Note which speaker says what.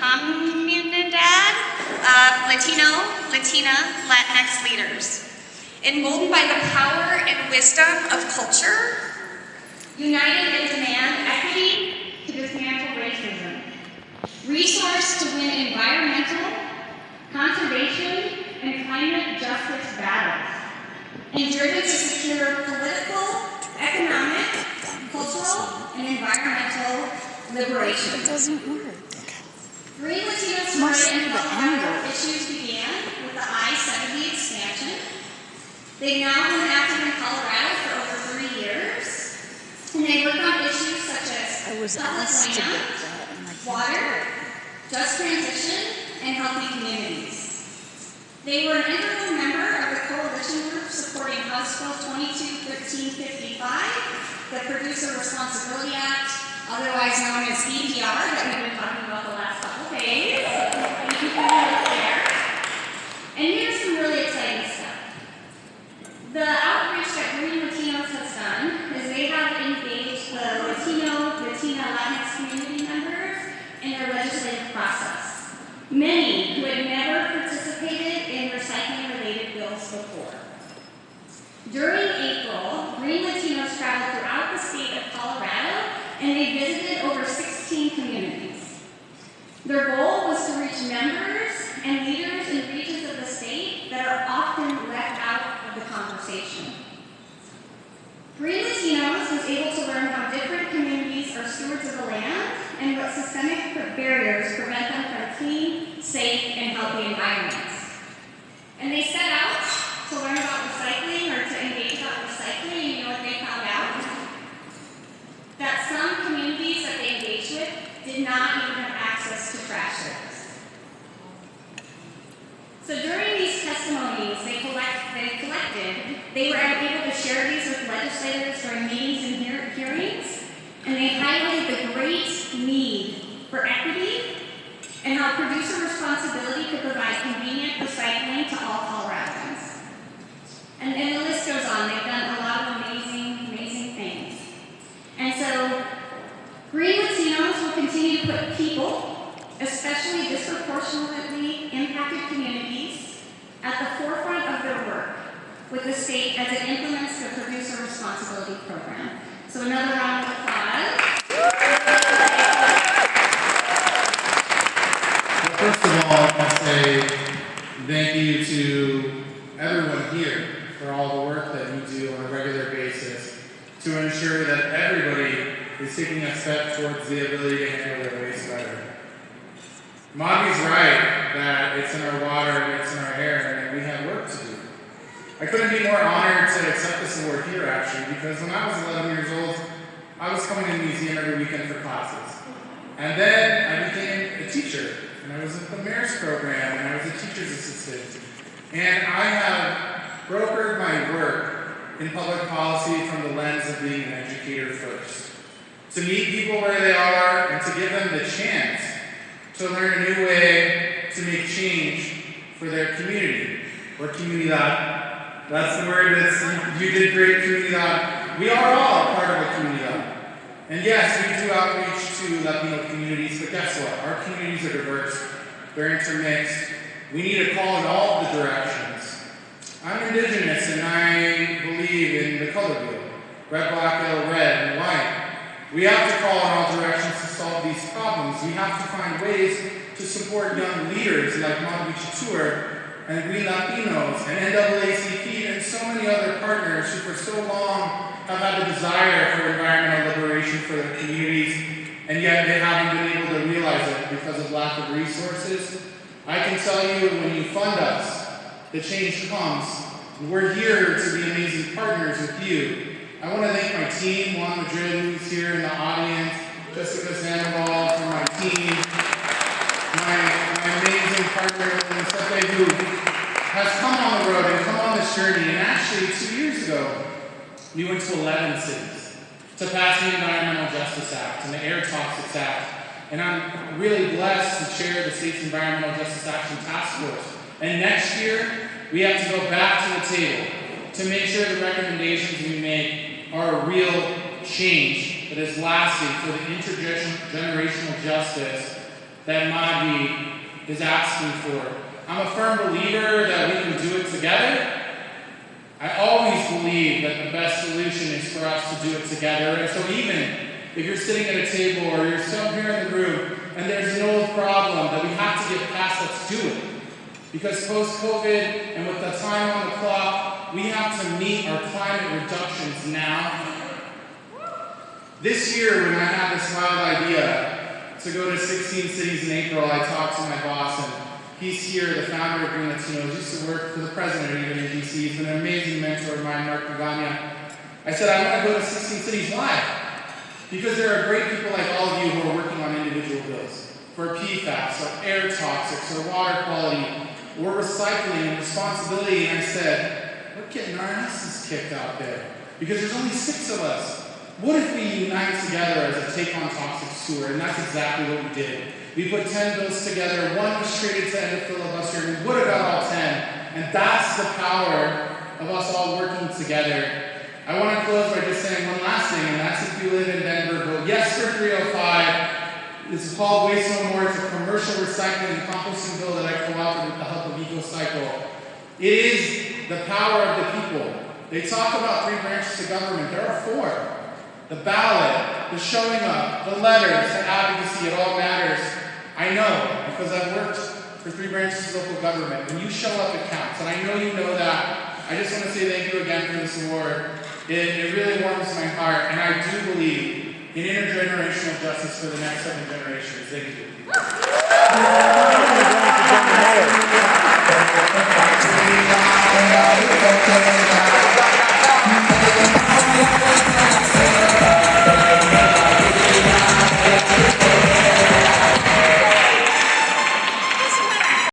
Speaker 1: comunidad of Latina, Latinx leaders. Emboldened by the power and wisdom of culture, united in demand equity to dismantle racism, resource to win environmental, conservation, and climate justice battles, and driven to secure political, economic, cultural, and environmental liberation.
Speaker 2: It doesn't work.
Speaker 1: GreenLatinos foray in Colorado issues began with the I-70 expansion. They've now been active in Colorado for over 3 years, and they work on issues such as public land, water, just transition, and healthy communities. They were an integral member of the coalition group supporting House Bill 22-1355, the Producer Responsibility Act, otherwise known as EPR, that we've been talking about the last couple of days. And you can look there. And here's some really exciting stuff. The outreach that GreenLatinos has done is they have engaged the Latina, Latinx community members in their legislative process. Many who had never participated in recycling-related bills before. During April, GreenLatinos traveled throughout the state of Colorado, and they visited over 16 communities. Their goal was to reach members and leaders in regions of the state that are often left out of the conversation. GreenLatinos was able to learn how different communities are stewards of the land and what systemic barriers prevent them from clean, safe, and healthy environments. And they set out to learn about recycling or to engage about recycling, and you know what they found out? That some communities that they engaged with did not even have access to trash service. So during these testimonies they were able to share these with legislators during meetings and hearings, and they highlighted the great need for equity and how producer responsibility could provide convenient recycling to all Coloradans. And the list goes on. They've done a lot of amazing things. And so GreenLatinos will continue to put people, especially disproportionately impacted communities, at the forefront of their work with the state as it implements the Producer Responsibility Program. So another round of applause.
Speaker 3: Well, first of all, I want to say thank you to everyone here for all the work that you do on a regular basis to ensure that everybody is taking a step towards the ability to handle their waste better. Mavi's right that it's in our water, it's in our air, and we have work to do. I couldn't be more honored to accept this award here, actually, because when I was 11 years old, I was coming to the museum every weekend for classes. And then I became a teacher, and I was in the mayor's program, and I was a teacher's assistant. And I have brokered my work in public policy from the lens of being an educator first. To meet people where they are and to give them the chance to learn a new way to make change for their community, or comunidad. That's the word you did great, comunidad. We are all part of a comunidad. And yes, we do outreach to Latino communities, but guess what? Our communities are diverse, they're intermixed. We need to call in all the directions. I'm indigenous and I believe in the color wheel. Red, black, yellow, red, and white. We have to call in all directions to solve these problems. We have to find ways to support young leaders like Mavichitur and GreenLatinos and NAACP and so many other partners who for so long have had the desire for environmental liberation for their communities, and yet they haven't been able to realize it because of lack of resources. I can tell you, when you fund us, the change comes. We're here to be amazing partners with you. I want to thank my team, Juan Madrid, who's here in the audience, Jessica Sandoval from my team, my amazing partner, Giuseppe, who has come on the road and come on this journey. And actually, 2 years ago, we went to 11 cities to pass the Environmental Justice Act and the Air Toxics Act. And I'm really blessed to chair the state's Environmental Justice Action Task Force. And next year, we have to go back to the table to make sure the recommendations we make are a real change that is lasting for the intergenerational justice that Madi is asking for. I'm a firm believer that we can do it together. I always believe that the best solution is for us to do it together. And so even if you're sitting at a table or you're still here in the room and there's an old problem that we have to get past, let's do it. Because post-COVID and with the time on the clock, we have to meet our climate reductions now. This year, when I had this wild idea to go to 16 cities in April, I talked to my boss, and he's here, the founder of GreenLatinos, used to work for the president even in DC. He's been an amazing mentor of mine, Mark Pagania. I said, I want to go to 16 cities. Why? Because there are great people like all of you who are working on individual bills for PFAS, or air toxics, or water quality, or recycling and responsibility. And I said, we're getting our asses kicked out there because there's only 6 of us. What if we unite together as a Take on Toxics tour? And that's exactly what we did. We put 10 bills together. One was traded to end of filibuster, and we would have got all 10. And that's the power of us all working together. I want to close by just saying one last thing, and that's if you live in Denver, vote yes for 305. This is called Waste No More. It's a commercial recycling and composting bill that I co-authored with the help of EcoCycle. It is the power of the people. They talk about 3 branches of government. There are 4. The ballot, the showing up, the letters, the advocacy, it all matters. I know, because I've worked for 3 branches of local government. When you show up, it counts. And I know you know that. I just want to say thank you again for this award. It really warms my heart, and I do believe in intergenerational justice for the next 7 generations. Thank you.